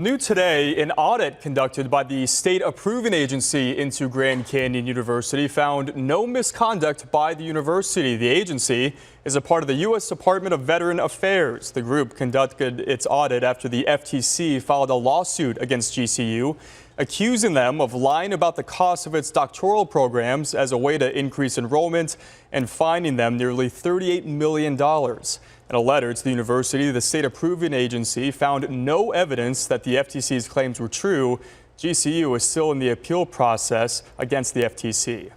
New today, an audit conducted by the state approving agency into Grand Canyon University found no misconduct by the university. The agency is a part of the U.S. Department of Veteran Affairs. The group conducted its audit after the FTC filed a lawsuit against GCU, accusing them of lying about the cost of its doctoral programs as a way to increase enrollment and fining them nearly $38 million. In a letter to the university, the state approving agency found no evidence that the FTC's claims were true. GCU is still in the appeal process against the FTC.